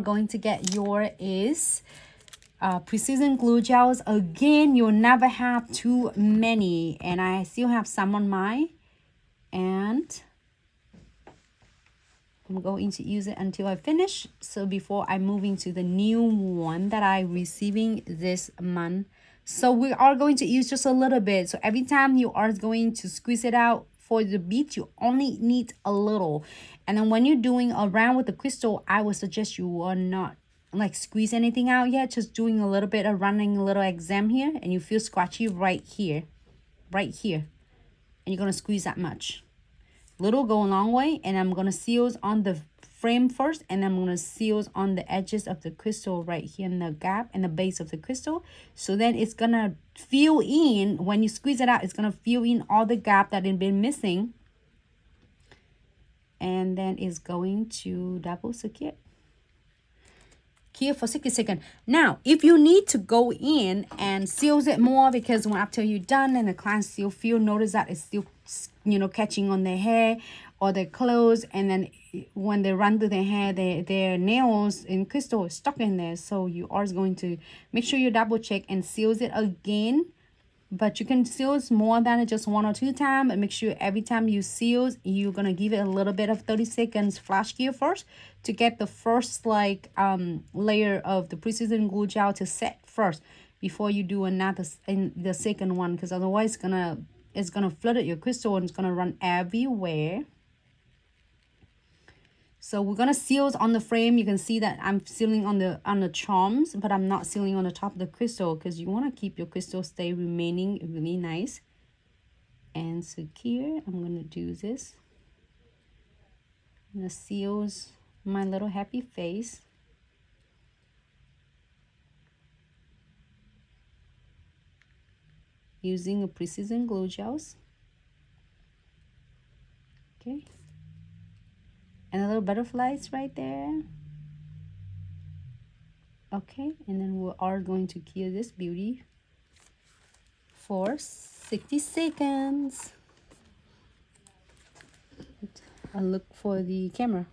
going to get your is precision glue gels. Again, you'll never have too many, and I still have some on mine, and I'm going to use it until I finish. So before I move into the new one that I receiving this month, so we are going to use just a little bit. So every time you are going to squeeze it out for the bead, you only need a little. And then when you're doing around with the crystal, I would suggest you are not like squeeze anything out yet, just doing a little bit of running a little exam here, and you feel scratchy right here, and you're gonna squeeze that much. Little go a long way. And I'm gonna seal on the frame first, and I'm gonna seal on the edges of the crystal right here in the gap and the base of the crystal. So then it's gonna fill in, when you squeeze it out, it's gonna fill in all the gap that had been missing, and then it's going to double secure here for 60 seconds. Now, if you need to go in and seals it more, because when after you're done and the client still notice that it's still, you know, catching on their hair or their clothes, and then when they run through their hair, their nails and crystal is stuck in there. So you are going to make sure you double check and seals it again. But you can seal more than just 1 or 2 times, and make sure every time you seal, you're gonna give it a little bit of 30 seconds flash cure first to get the first like layer of the precision glue gel to set first before you do another in the second one, because otherwise it's gonna flood your crystal and it's gonna run everywhere. So we're gonna seal on the frame. You can see that I'm sealing on the charms, but I'm not sealing on the top of the crystal, because you want to keep your crystal stay remaining really nice and secure. I'm gonna do this. I'm gonna seal my little happy face. Using a precision glue gels. Okay. And a little butterflies right there. Okay, and then we are going to cure this beauty for 60 seconds. I'll look for the camera.